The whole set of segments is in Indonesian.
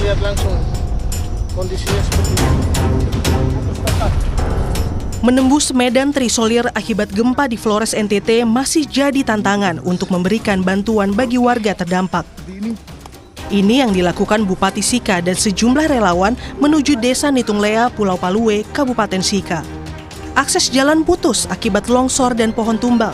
lihat langsung kondisinya seperti ini. Menembus medan terisolir akibat gempa di Flores NTT masih jadi tantangan untuk memberikan bantuan bagi warga terdampak. Ini yang dilakukan Bupati Sika dan sejumlah relawan menuju Desa Nitunglea, Pulau Palue, Kabupaten Sika. Akses jalan putus akibat longsor dan pohon tumbang.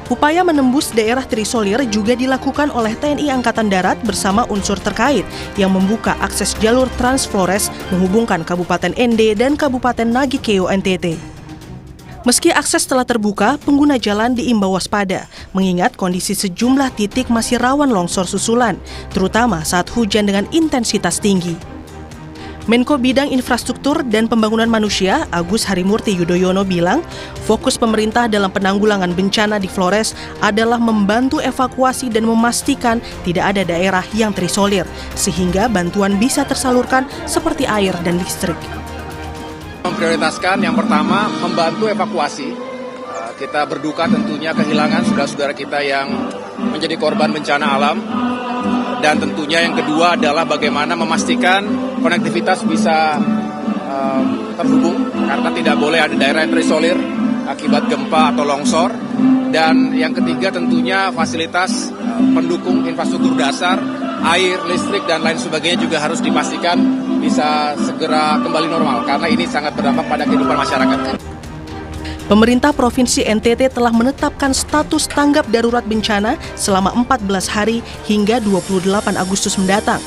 Upaya menembus daerah terisolir juga dilakukan oleh TNI Angkatan Darat bersama unsur terkait yang membuka akses jalur Trans Flores menghubungkan Kabupaten Ende dan Kabupaten Nagikeo NTT. Meski akses telah terbuka, pengguna jalan diimbau waspada, mengingat kondisi sejumlah titik masih rawan longsor susulan, terutama saat hujan dengan intensitas tinggi. Menko Bidang Infrastruktur dan Pembangunan Manusia, Agus Harimurti Yudhoyono bilang, fokus pemerintah dalam penanggulangan bencana di Flores adalah membantu evakuasi dan memastikan tidak ada daerah yang terisolir, sehingga bantuan bisa tersalurkan seperti air dan listrik. Memprioritaskan yang pertama, membantu evakuasi. Kita berduka tentunya kehilangan saudara-saudara kita yang menjadi korban bencana alam. Dan tentunya yang kedua adalah bagaimana memastikan konektivitas bisa terhubung karena tidak boleh ada daerah yang terisolir akibat gempa atau longsor. Dan yang ketiga tentunya fasilitas pendukung infrastruktur dasar, air, listrik, dan lain sebagainya juga harus dipastikan bisa segera kembali normal karena ini sangat berdampak pada kehidupan masyarakat. Pemerintah Provinsi NTT telah menetapkan status tanggap darurat bencana selama 14 hari hingga 28 Agustus mendatang.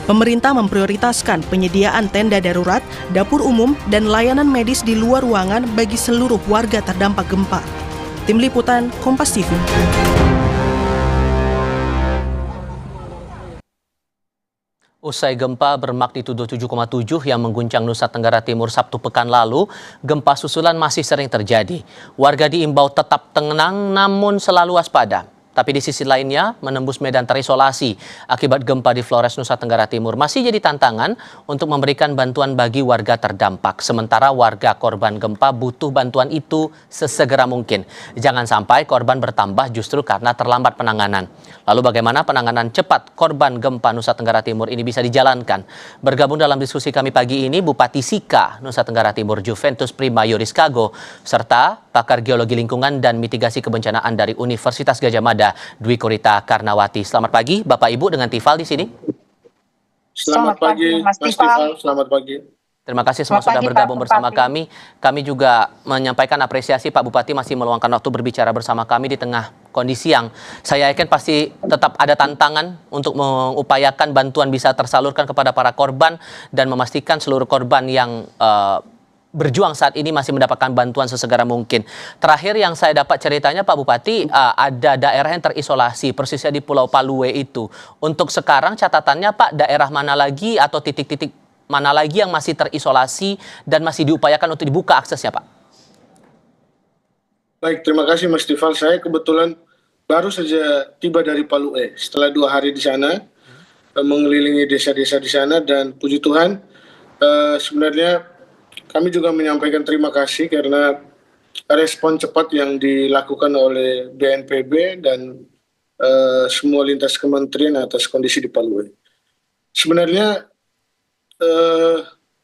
Pemerintah memprioritaskan penyediaan tenda darurat, dapur umum, dan layanan medis di luar ruangan bagi seluruh warga terdampak gempa. Tim Liputan, Kompas TV. Usai gempa bermagnitudo 7,7 yang mengguncang Nusa Tenggara Timur Sabtu pekan lalu, gempa susulan masih sering terjadi. Warga diimbau tetap tenang namun selalu waspada. Tapi di sisi lainnya, menembus medan terisolasi akibat gempa di Flores, Nusa Tenggara Timur masih jadi tantangan untuk memberikan bantuan bagi warga terdampak. Sementara warga korban gempa butuh bantuan itu sesegera mungkin. Jangan sampai korban bertambah justru karena terlambat penanganan. Lalu bagaimana penanganan cepat korban gempa Nusa Tenggara Timur ini bisa dijalankan? Bergabung dalam diskusi kami pagi ini Bupati Sika, Nusa Tenggara Timur, Juventus Prima Yuriskago, serta pakar geologi lingkungan dan mitigasi kebencanaan dari Universitas Gadjah Mada, Dwi Korita Karnawati. Selamat pagi, Bapak Ibu dengan Tifal di sini. Selamat pagi, Mas Tifal. Selamat pagi. Terima kasih semua sudah bergabung bersama kami. Kami juga menyampaikan apresiasi Pak Bupati masih meluangkan waktu berbicara bersama kami di tengah kondisi yang saya yakin pasti tetap ada tantangan untuk mengupayakan bantuan bisa tersalurkan kepada para korban dan memastikan seluruh korban yang berjuang saat ini masih mendapatkan bantuan sesegera mungkin. Terakhir yang saya dapat ceritanya Pak Bupati, ada daerah yang terisolasi persisnya di Pulau Palue itu. Untuk sekarang catatannya Pak, daerah mana lagi atau titik-titik mana lagi yang masih terisolasi dan masih diupayakan untuk dibuka aksesnya Pak? Baik, terima kasih Mas Tifal. Saya kebetulan baru saja tiba dari Palue setelah 2 hari di sana, mengelilingi desa-desa di sana, dan puji Tuhan sebenarnya kami juga menyampaikan terima kasih karena respon cepat yang dilakukan oleh BNPB dan semua lintas kementerian atas kondisi di Palue. Sebenarnya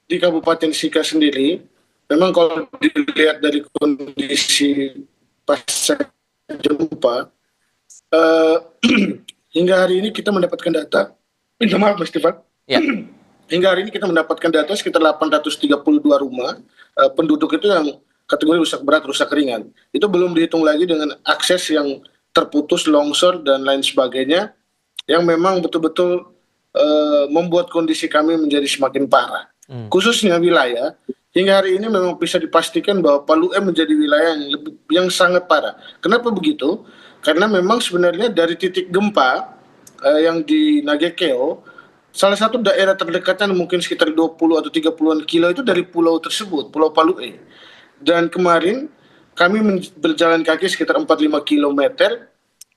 di Kabupaten Sika sendiri, memang kalau dilihat dari kondisi pasca gempa, hingga hari ini kita mendapatkan data, minta maaf Mas Tifal. Ya. Hingga hari ini kita mendapatkan data sekitar 832 rumah penduduk itu yang kategori rusak berat, rusak ringan. Itu belum dihitung lagi dengan akses yang terputus, longsor, dan lain sebagainya, yang memang betul-betul membuat kondisi kami menjadi semakin parah. Khususnya wilayah, hingga hari ini memang bisa dipastikan bahwa Palue menjadi wilayah yang sangat parah. Kenapa begitu? Karena memang sebenarnya dari titik gempa yang di Nagikeo, salah satu daerah terdekatnya mungkin sekitar 20 atau 30-an kilo itu dari pulau tersebut, Pulau Palue. Dan kemarin kami berjalan kaki sekitar 4-5 kilometer,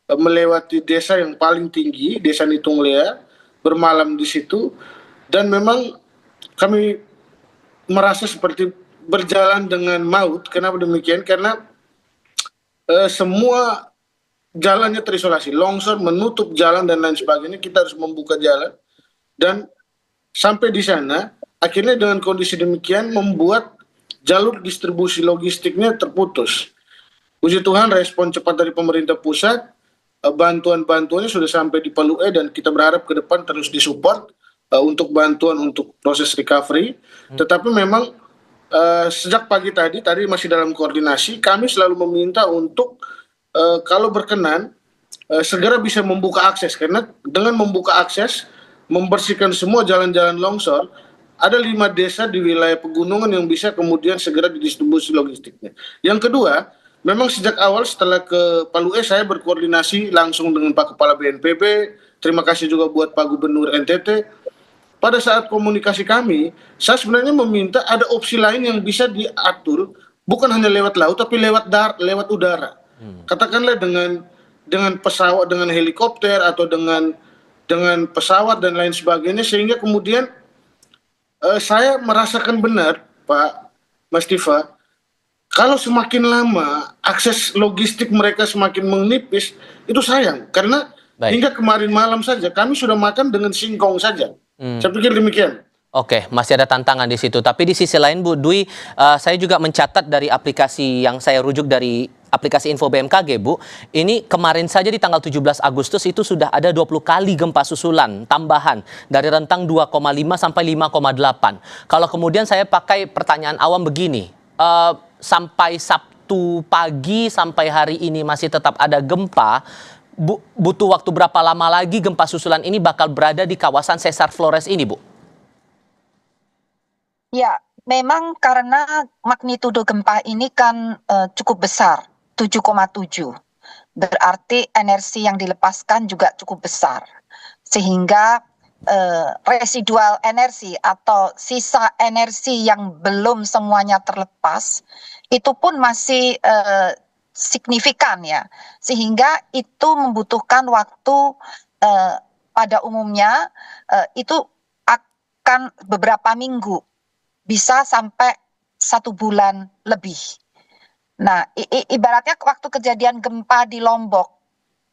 melewati desa yang paling tinggi, Desa Nitunglea, bermalam di situ, dan memang kami merasa seperti berjalan dengan maut. Kenapa demikian? Karena semua jalannya terisolasi, longsor menutup jalan dan lain sebagainya, kita harus membuka jalan, dan sampai di sana akhirnya dengan kondisi demikian membuat jalur distribusi logistiknya terputus. Puji Tuhan respon cepat dari pemerintah pusat, bantuan-bantuannya sudah sampai di Palu dan kita berharap ke depan terus disupport untuk bantuan untuk proses recovery. Tetapi memang sejak pagi tadi masih dalam koordinasi, kami selalu meminta untuk kalau berkenan segera bisa membuka akses, karena dengan membuka akses, membersihkan semua jalan-jalan longsor, ada 5 desa di wilayah pegunungan yang bisa kemudian segera didistribusi logistiknya. Yang kedua, memang sejak awal setelah ke Palu saya berkoordinasi langsung dengan Pak Kepala BNPB, terima kasih juga buat Pak Gubernur NTT. Pada saat komunikasi kami, saya sebenarnya meminta ada opsi lain yang bisa diatur, bukan hanya lewat laut tapi lewat udara. Katakanlah dengan pesawat, dengan helikopter atau dengan pesawat dan lain sebagainya, sehingga kemudian saya merasakan benar, Pak Mas Tifa, kalau semakin lama akses logistik mereka semakin menipis, itu sayang. Karena hingga kemarin malam saja kami sudah makan dengan singkong saja. Saya pikir demikian. Oke, masih ada tantangan di situ. Tapi di sisi lain, Bu Dwi, saya juga mencatat dari aplikasi yang saya rujuk dari aplikasi Info BMKG, Bu. Ini kemarin saja di tanggal 17 Agustus itu sudah ada 20 kali gempa susulan tambahan dari rentang 2,5 sampai 5,8. Kalau kemudian saya pakai pertanyaan awam begini, sampai Sabtu pagi sampai hari ini masih tetap ada gempa, butuh waktu berapa lama lagi gempa susulan ini bakal berada di kawasan Sesar Flores ini, Bu? Ya, memang karena magnitudo gempa ini kan cukup besar, 7,7. Berarti energi yang dilepaskan juga cukup besar. Sehingga residual energi atau sisa energi yang belum semuanya terlepas, itu pun masih signifikan ya, sehingga itu membutuhkan waktu pada umumnya itu akan beberapa minggu, bisa sampai 1 bulan lebih. Nah, ibaratnya waktu kejadian gempa di Lombok,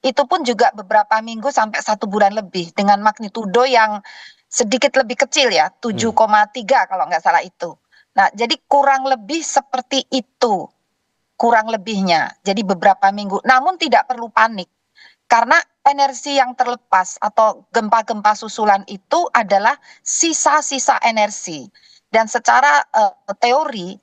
itu pun juga beberapa minggu sampai 1 bulan lebih dengan magnitudo yang sedikit lebih kecil ya, 7,3 kalau nggak salah itu. Nah, jadi kurang lebih seperti itu. Kurang lebihnya, jadi beberapa minggu. Namun tidak perlu panik, karena energi yang terlepas atau gempa-gempa susulan itu adalah sisa-sisa energi. Dan secara teori,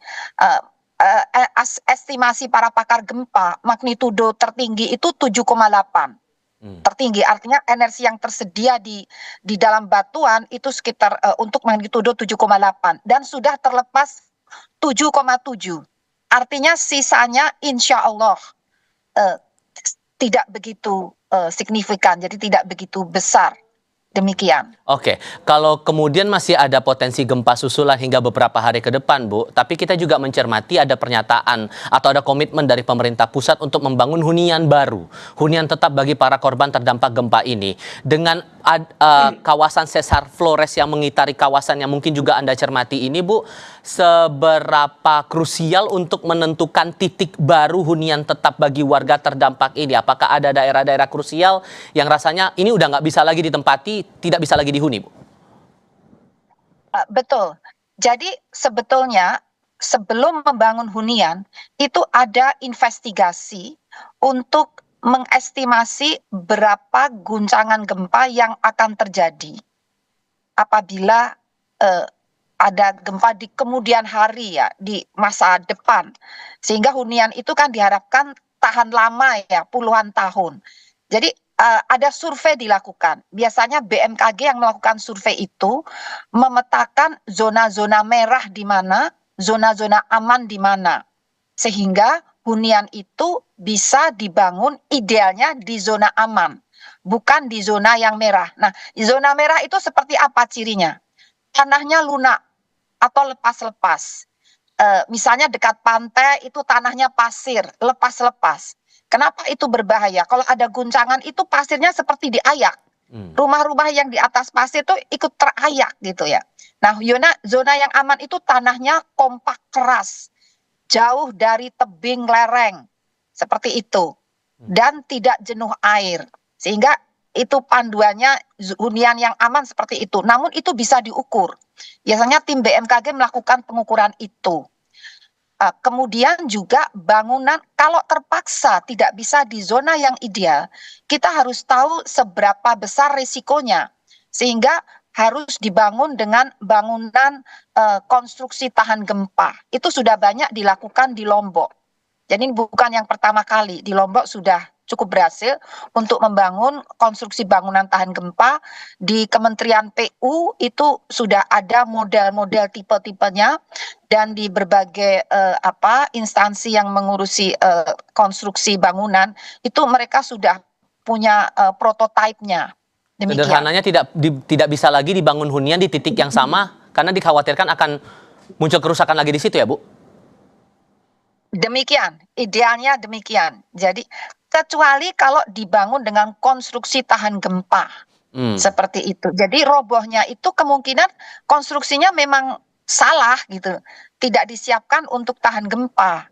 estimasi para pakar gempa, magnitudo tertinggi itu 7,8. Tertinggi, artinya energi yang tersedia di dalam batuan itu sekitar untuk magnitudo 7,8. Dan sudah terlepas 7,7. Artinya sisanya insya Allah tidak begitu signifikan, jadi tidak begitu besar. Demikian. Oke, kalau kemudian masih ada potensi gempa susulan hingga beberapa hari ke depan, Bu, tapi kita juga mencermati ada pernyataan atau ada komitmen dari pemerintah pusat untuk membangun hunian baru, hunian tetap bagi para korban terdampak gempa ini. Dengan kawasan Sesar Flores yang mengitari kawasan yang mungkin juga Anda cermati ini, Bu, seberapa krusial untuk menentukan titik baru hunian tetap bagi warga terdampak ini? Apakah ada daerah-daerah krusial yang rasanya ini udah nggak bisa lagi ditempati, tidak bisa lagi dihuni, Bu? Betul. Jadi sebetulnya sebelum membangun hunian itu ada investigasi untuk mengestimasi berapa guncangan gempa yang akan terjadi apabila ada gempa di kemudian hari ya, di masa depan. Sehingga hunian itu kan diharapkan tahan lama ya, puluhan tahun. Jadi ada survei dilakukan. Biasanya BMKG yang melakukan survei itu memetakan zona-zona merah di mana, zona-zona aman di mana. Sehingga hunian itu bisa dibangun idealnya di zona aman, bukan di zona yang merah. Nah, di zona merah itu seperti apa cirinya? Tanahnya lunak atau lepas-lepas. Misalnya dekat pantai itu tanahnya pasir, lepas-lepas. Kenapa itu berbahaya? Kalau ada guncangan itu pasirnya seperti diayak. Rumah-rumah yang di atas pasir itu ikut terayak gitu ya. Nah, zona yang aman itu tanahnya kompak keras, jauh dari tebing lereng, seperti itu. dan tidak jenuh air. Sehingga itu panduannya hunian yang aman seperti itu. Namun itu bisa diukur. Biasanya tim BMKG melakukan pengukuran itu. Kemudian juga bangunan kalau terpaksa tidak bisa di zona yang ideal, kita harus tahu seberapa besar risikonya. Sehingga harus dibangun dengan bangunan konstruksi tahan gempa. Itu sudah banyak dilakukan di Lombok. Jadi ini bukan yang pertama kali. Di Lombok sudah cukup berhasil untuk membangun konstruksi bangunan tahan gempa. Di Kementerian PU itu sudah ada model-model tipe-tipenya, dan di berbagai instansi yang mengurusi konstruksi bangunan itu mereka sudah punya prototipenya. Demikian. Sederhananya tidak bisa lagi dibangun hunian di titik yang sama karena dikhawatirkan akan muncul kerusakan lagi di situ ya, Bu? Demikian, idealnya demikian. Jadi kecuali kalau dibangun dengan konstruksi tahan gempa. Seperti itu. Jadi robohnya itu kemungkinan konstruksinya memang salah gitu. Tidak disiapkan untuk tahan gempa.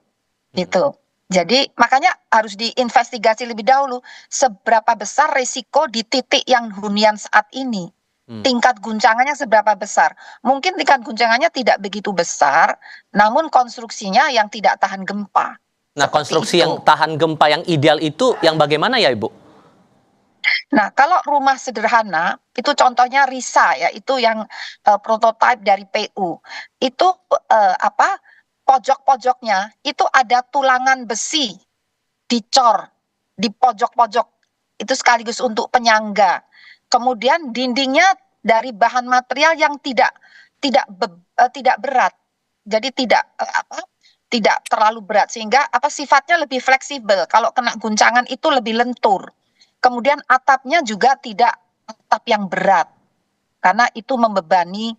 Gitu. Jadi makanya harus diinvestigasi lebih dahulu seberapa besar risiko di titik yang hunian saat ini. Tingkat guncangannya seberapa besar. Mungkin tingkat guncangannya tidak begitu besar, namun konstruksinya yang tidak tahan gempa. Nah, konstruksi yang tahan gempa yang ideal itu yang bagaimana ya, Ibu? Nah, kalau rumah sederhana, itu contohnya Risa ya, itu yang prototipe dari PU. Itu pojok-pojoknya itu ada tulangan besi dicor di pojok-pojok. Itu sekaligus untuk penyangga. Kemudian dindingnya dari bahan material yang tidak berat. Jadi tidak terlalu berat sehingga sifatnya lebih fleksibel. Kalau kena guncangan itu lebih lentur. Kemudian atapnya juga tidak atap yang berat. Karena itu membebani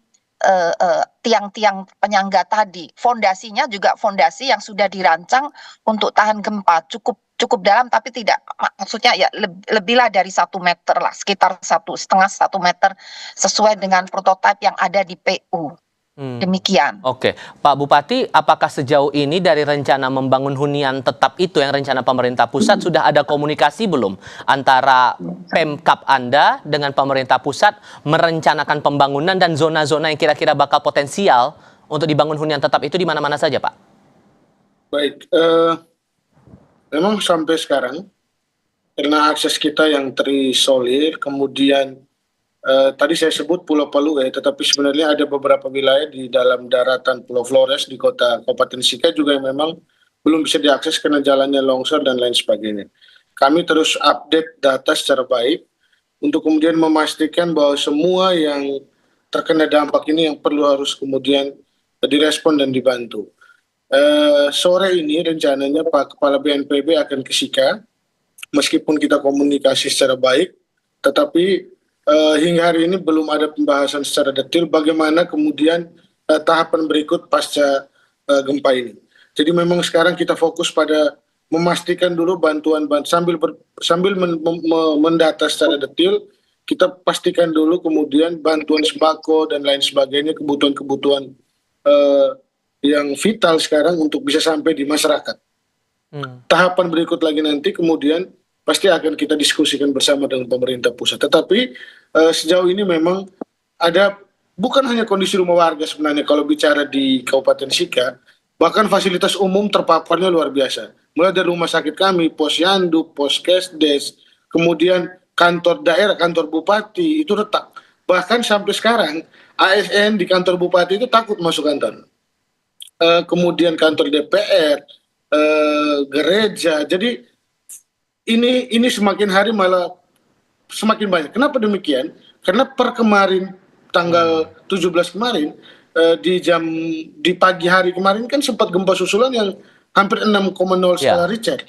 tiang-tiang penyangga tadi. Fondasinya juga fondasi yang sudah dirancang untuk tahan gempa, cukup dalam, tapi tidak, maksudnya ya lebihlah dari 1 meter lah, sekitar 1,5 meter sesuai dengan prototipe yang ada di PU. Demikian. Oke, Pak Bupati, apakah sejauh ini dari rencana membangun hunian tetap itu yang rencana pemerintah pusat sudah ada komunikasi belum antara Pemkab Anda dengan pemerintah pusat merencanakan pembangunan dan zona-zona yang kira-kira bakal potensial untuk dibangun hunian tetap itu di mana-mana saja, Pak? Baik, memang sampai sekarang karena akses kita yang terisolir, kemudian tadi saya sebut Pulau Palu ya, tetapi sebenarnya ada beberapa wilayah di dalam daratan Pulau Flores di kota Kabupaten Sika juga yang memang belum bisa diakses karena jalannya longsor dan lain sebagainya. Kami terus update data secara baik untuk kemudian memastikan bahwa semua yang terkena dampak ini yang perlu harus kemudian direspon dan dibantu. Sore ini rencananya Pak Kepala BNPB akan ke Sika, meskipun kita komunikasi secara baik, tetapi hingga hari ini belum ada pembahasan secara detail bagaimana kemudian tahapan berikut pasca gempa ini. Jadi memang sekarang kita fokus pada memastikan dulu bantuan sambil mendata secara detail, kita pastikan dulu kemudian bantuan sembako dan lain sebagainya, kebutuhan-kebutuhan yang vital sekarang untuk bisa sampai di masyarakat. Tahapan berikut lagi nanti kemudian pasti akan kita diskusikan bersama dengan pemerintah pusat. Tetapi sejauh ini memang ada bukan hanya kondisi rumah warga sebenarnya kalau bicara di Kabupaten Sika, bahkan fasilitas umum terpaparnya luar biasa. Mulai dari rumah sakit kami, Posyandu, Poskesdes, kemudian kantor daerah, kantor bupati itu retak. Bahkan sampai sekarang ASN di kantor bupati itu takut masuk kantor. Kemudian kantor DPR, gereja. Jadi ini semakin hari malah semakin banyak. Kenapa demikian? Karena per kemarin tanggal 17 kemarin di pagi hari kemarin kan sempat gempa susulan yang hampir 6,0 skala Richter.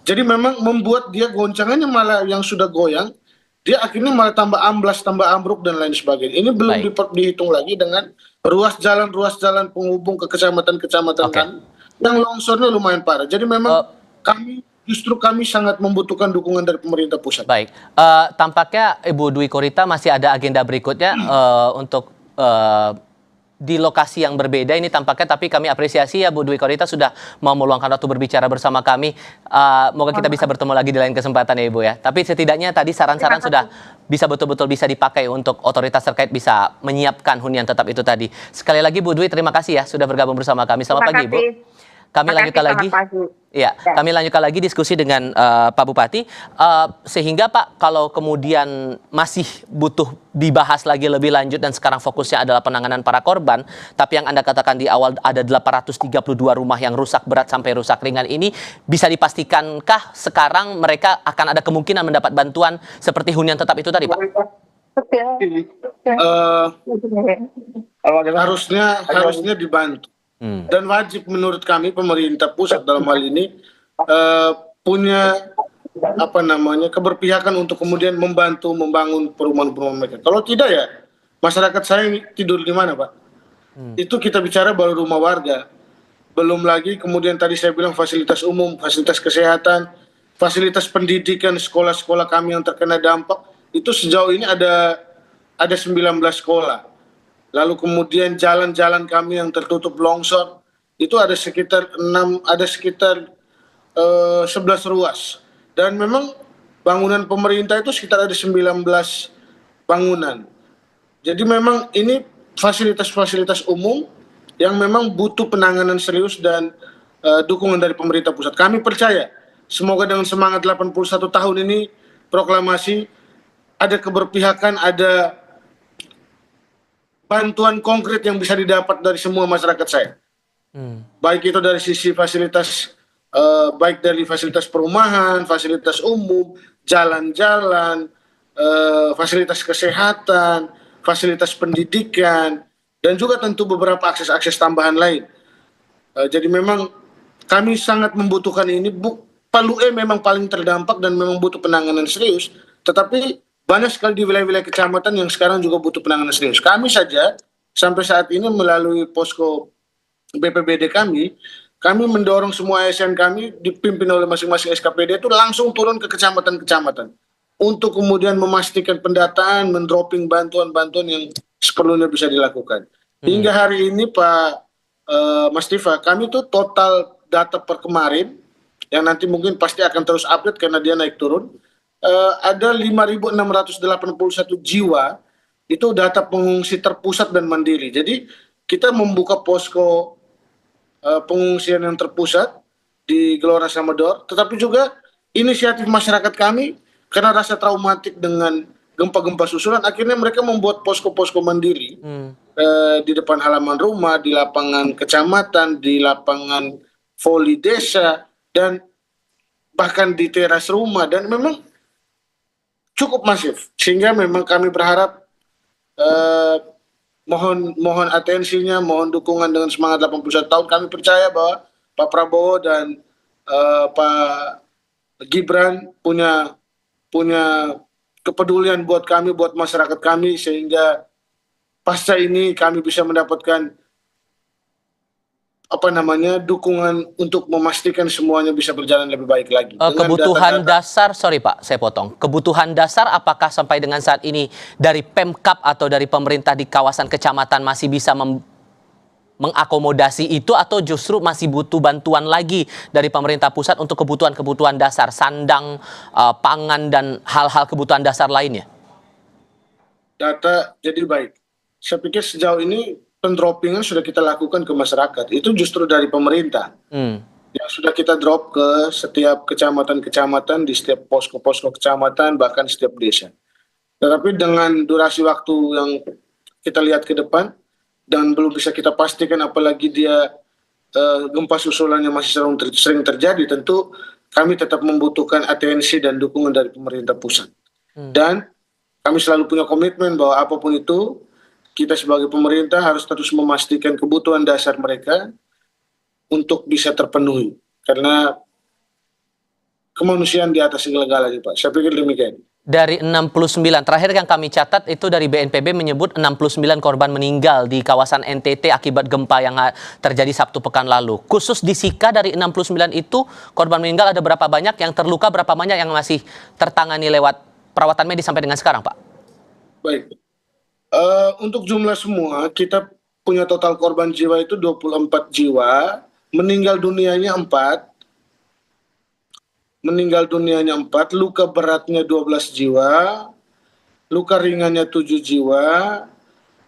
Jadi memang membuat dia goncangannya malah yang sudah goyang, dia akhirnya malah tambah amblas, tambah ambruk dan lain sebagainya. Ini belum dihitung lagi dengan ruas jalan penghubung ke kecamatan-kecamatan kan, yang longsornya lumayan parah. Jadi memang kami sangat membutuhkan dukungan dari pemerintah pusat. Baik, tampaknya Ibu Dwi Korita masih ada agenda berikutnya untuk di lokasi yang berbeda ini tampaknya, tapi kami apresiasi ya Bu Dwi Korita sudah mau meluangkan waktu berbicara bersama kami. Moga kita bisa bertemu lagi di lain kesempatan ya Ibu ya. Tapi setidaknya tadi saran-saran sudah bisa betul-betul bisa dipakai untuk otoritas terkait bisa menyiapkan hunian tetap itu tadi. Sekali lagi Bu Dwi, terima kasih ya sudah bergabung bersama kami. Selamat pagi Bu. Kami lanjutkan lagi. Ya, kami lanjutkan lagi diskusi dengan Pak Bupati. Sehingga Pak, kalau kemudian masih butuh dibahas lagi lebih lanjut dan sekarang fokusnya adalah penanganan para korban, tapi yang Anda katakan di awal ada 832 rumah yang rusak berat sampai rusak ringan ini, bisa dipastikankah sekarang mereka akan ada kemungkinan mendapat bantuan seperti hunian tetap itu tadi Pak? Harusnya dibantu. Dan wajib menurut kami pemerintah pusat dalam hal ini punya keberpihakan untuk kemudian membantu membangun perumahan-perumahan mereka. Kalau tidak ya masyarakat saya ini tidur di mana Pak? Itu kita bicara baru rumah warga. Belum lagi kemudian tadi saya bilang fasilitas umum, fasilitas kesehatan, fasilitas pendidikan, sekolah-sekolah kami yang terkena dampak itu sejauh ini ada 19 sekolah. Lalu kemudian jalan-jalan kami yang tertutup longsor itu ada sekitar 11 ruas. Dan memang bangunan pemerintah itu sekitar ada 19 bangunan. Jadi memang ini fasilitas-fasilitas umum yang memang butuh penanganan serius dan dukungan dari pemerintah pusat. Kami percaya semoga dengan semangat 81 tahun ini proklamasi ada keberpihakan, ada bantuan konkret yang bisa didapat dari semua masyarakat saya. Baik itu dari sisi fasilitas, baik dari fasilitas perumahan, fasilitas umum, jalan-jalan, fasilitas kesehatan, fasilitas pendidikan, dan juga tentu beberapa akses-akses tambahan lain. Jadi memang kami sangat membutuhkan ini. Palu memang paling terdampak dan memang butuh penanganan serius, tetapi banyak sekali di wilayah-wilayah kecamatan yang sekarang juga butuh penanganan serius. Kami saja sampai saat ini melalui posko BPBD kami mendorong semua ASN kami dipimpin oleh masing-masing SKPD itu langsung turun ke kecamatan-kecamatan untuk kemudian memastikan pendataan, mendropping bantuan-bantuan yang seperlunya bisa dilakukan. Hingga hari ini Pak Mas Tifa, kami tuh total data per kemarin yang nanti mungkin pasti akan terus update karena dia naik turun. Ada 5.681 jiwa itu data pengungsi terpusat dan mandiri. Jadi kita membuka posko pengungsian yang terpusat di Gelora Samador, tetapi juga inisiatif masyarakat kami karena rasa traumatik dengan gempa-gempa susulan, akhirnya mereka membuat posko-posko mandiri di depan halaman rumah, di lapangan kecamatan, di lapangan voli desa, dan bahkan di teras rumah, dan memang cukup masif, sehingga memang kami berharap mohon atensinya, mohon dukungan dengan semangat 81 tahun. Kami percaya bahwa Pak Prabowo dan Pak Gibran punya kepedulian buat kami, buat masyarakat kami, sehingga pasca ini kami bisa mendapatkan dukungan untuk memastikan semuanya bisa berjalan lebih baik lagi. Kebutuhan dasar, sorry Pak, saya potong. Kebutuhan dasar apakah sampai dengan saat ini dari Pemkab atau dari pemerintah di kawasan kecamatan masih bisa mengakomodasi itu, atau justru masih butuh bantuan lagi dari pemerintah pusat untuk kebutuhan-kebutuhan dasar, sandang, pangan, dan hal-hal kebutuhan dasar lainnya? Data jadi baik. Saya pikir sejauh ini pendroppingan sudah kita lakukan ke masyarakat, itu justru dari pemerintah. Yang sudah kita drop ke setiap kecamatan-kecamatan, di setiap posko-posko kecamatan, bahkan setiap desa. Tetapi dengan durasi waktu yang kita lihat ke depan, dan belum bisa kita pastikan apalagi dia gempa susulannya masih sering terjadi, tentu kami tetap membutuhkan atensi dan dukungan dari pemerintah pusat. Dan kami selalu punya komitmen bahwa apapun itu, kita sebagai pemerintah harus terus memastikan kebutuhan dasar mereka untuk bisa terpenuhi. Karena kemanusiaan di atas segala-galanya, Pak. Saya pikir demikian. Dari 69, terakhir yang kami catat itu dari BNPB menyebut 69 korban meninggal di kawasan NTT akibat gempa yang terjadi Sabtu pekan lalu. Khusus di Sika dari 69 itu korban meninggal ada berapa banyak, yang terluka berapa banyak, yang masih tertangani lewat perawatan medis sampai dengan sekarang, Pak? Baik. Untuk jumlah semua kita punya total korban jiwa itu 24 jiwa, meninggal dunianya 4, luka beratnya 12 jiwa, luka ringannya 7 jiwa,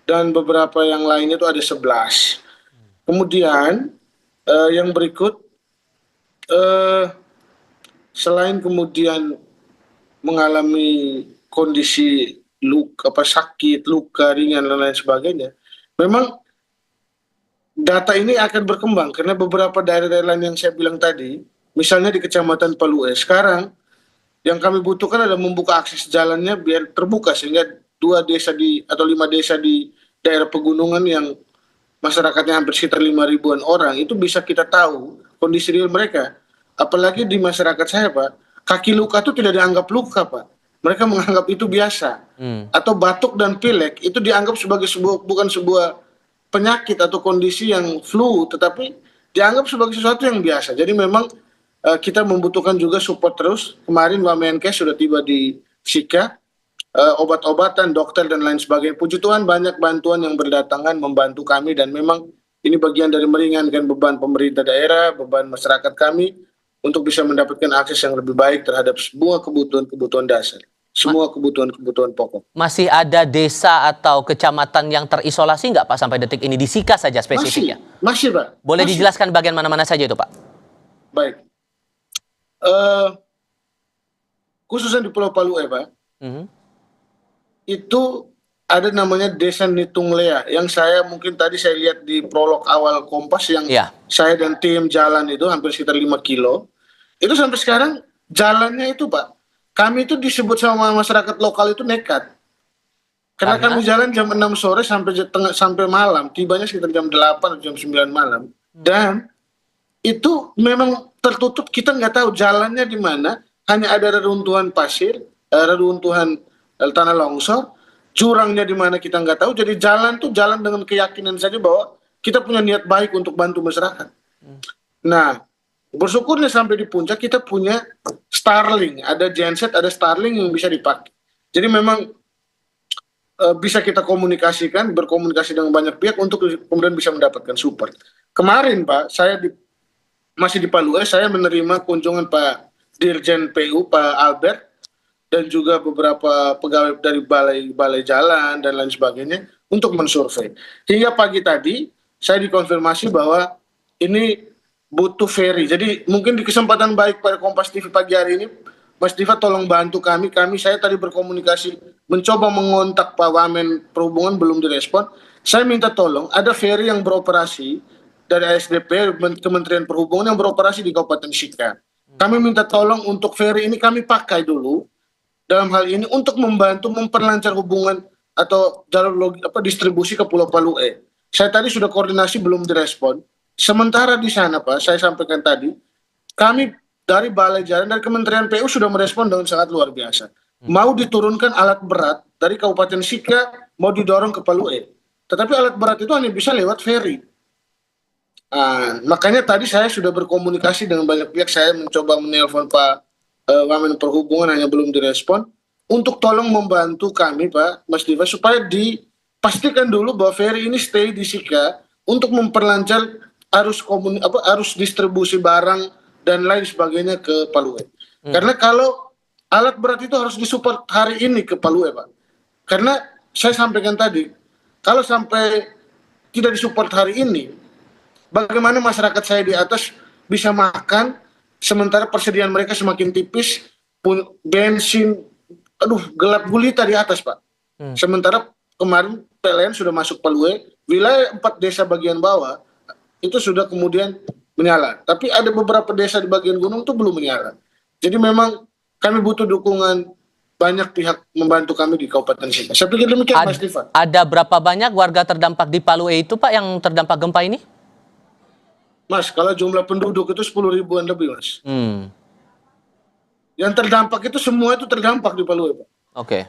dan beberapa yang lainnya itu ada 11. Kemudian yang berikut, selain kemudian mengalami kondisi sakit, luka ringan dan lain sebagainya, memang data ini akan berkembang karena beberapa daerah-daerah lain yang saya bilang tadi, misalnya di Kecamatan Palue, sekarang yang kami butuhkan adalah membuka akses jalannya biar terbuka sehingga 5 desa di daerah pegunungan yang masyarakatnya hampir sekitar 5.000-an orang itu bisa kita tahu kondisi real mereka. Apalagi di masyarakat saya, Pak, kaki luka itu tidak dianggap luka, Pak. Mereka menganggap itu biasa. Atau batuk dan pilek itu dianggap sebagai bukan sebuah penyakit atau kondisi yang flu, tetapi dianggap sebagai sesuatu yang biasa. Jadi memang kita membutuhkan juga support terus. Kemarin Wamenkes sudah tiba di Sika, obat-obatan, dokter dan lain sebagainya. Puji Tuhan banyak bantuan yang berdatangan membantu kami dan memang ini bagian dari meringankan beban pemerintah daerah, beban masyarakat kami untuk bisa mendapatkan akses yang lebih baik terhadap semua kebutuhan dasar. Semua kebutuhan pokok. Masih ada desa atau kecamatan yang terisolasi nggak Pak sampai detik ini? Di Sika saja spesifiknya? Masih Pak. Boleh dijelaskan bagian mana-mana saja itu Pak? Baik. Khususnya di Pulau Palue Pak, itu ada namanya Desa Nitunglea yang mungkin tadi saya lihat di prolog awal Kompas yang saya dan tim jalan itu hampir sekitar 5 kilo. Itu sampai sekarang jalannya itu Pak, kami itu disebut sama masyarakat lokal itu nekat. Karena kami jalan jam 6 sore sampai malam, tibanya sekitar jam 8 atau jam 9 malam. Dan itu memang tertutup, kita nggak tahu jalannya di mana, hanya ada reruntuhan pasir, reruntuhan tanah longsor, jurangnya di mana kita nggak tahu. Jadi jalan dengan keyakinan saja bahwa kita punya niat baik untuk bantu masyarakat. Nah, bersyukurnya sampai di puncak kita punya Starlink, ada genset, ada Starlink yang bisa dipakai. Jadi memang bisa kita berkomunikasi dengan banyak pihak untuk kemudian bisa mendapatkan support. Kemarin Pak, masih di Palue, saya menerima kunjungan Pak Dirjen PU, Pak Albert, dan juga beberapa pegawai dari balai jalan dan lain sebagainya untuk mensurvei. Hingga pagi tadi saya dikonfirmasi bahwa ini butuh ferry. Jadi mungkin di kesempatan baik pada Kompas TV pagi hari ini, Mas Diva tolong bantu kami. Saya tadi berkomunikasi, mencoba mengontak Pak Wamen Perhubungan, belum direspon. Saya minta tolong, ada ferry yang beroperasi dari ASDP, Kementerian Perhubungan yang beroperasi di Kabupaten Sika. Kami minta tolong untuk ferry ini kami pakai dulu dalam hal ini untuk membantu memperlancar hubungan atau jalur distribusi ke Pulau Palue. Saya tadi sudah koordinasi, belum direspon. Sementara di sana Pak, saya sampaikan tadi, kami dari Balai Jalan dari Kementerian PU sudah merespon dengan sangat luar biasa. Mau diturunkan alat berat dari Kabupaten Sika, mau didorong ke Palue. Tetapi alat berat itu hanya bisa lewat ferry. Makanya tadi saya sudah berkomunikasi dengan banyak pihak. Saya mencoba menelpon Pak Wamen Perhubungan, hanya belum direspon. Untuk tolong membantu kami Pak Mas Diva supaya dipastikan dulu bahwa ferry ini stay di Sika untuk memperlancar arus distribusi barang dan lain sebagainya ke Palue. Karena kalau alat berat itu harus disupport hari ini ke Palue Pak. Karena saya sampaikan tadi, kalau sampai tidak disupport hari ini, bagaimana masyarakat saya di atas bisa makan sementara persediaan mereka semakin tipis, bensin, gelap gulita di atas Pak. Sementara kemarin PLN sudah masuk Palue, wilayah 4 desa bagian bawah itu sudah kemudian menyala. Tapi ada beberapa desa di bagian gunung itu belum menyala. Jadi memang kami butuh dukungan banyak pihak membantu kami di Kabupaten Sika. Saya pikir demikian Mas Diva. Ada berapa banyak warga terdampak di Palue itu Pak yang terdampak gempa ini? Mas, kalau jumlah penduduk itu 10 ribuan lebih Mas. Yang terdampak itu semua itu terdampak di Palue Pak. Oke.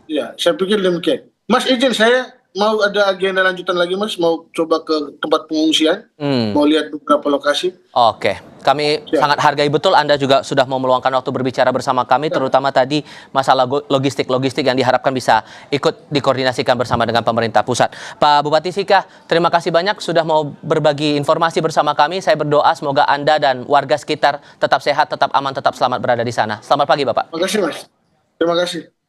Ya, saya pikir demikian. Mas izin saya mau ada agenda lanjutan lagi Mas? Mau coba ke tempat pengungsian? Mau lihat beberapa lokasi? Oke, kami sangat hargai betul Anda juga sudah mau meluangkan waktu berbicara bersama kami, terutama tadi masalah logistik yang diharapkan bisa ikut dikoordinasikan bersama dengan pemerintah pusat. Pak Bupati Sika, terima kasih banyak sudah mau berbagi informasi bersama kami. Saya berdoa semoga Anda dan warga sekitar tetap sehat, tetap aman, tetap selamat berada di sana. Selamat pagi Bapak. Terima kasih Mas. Terima kasih.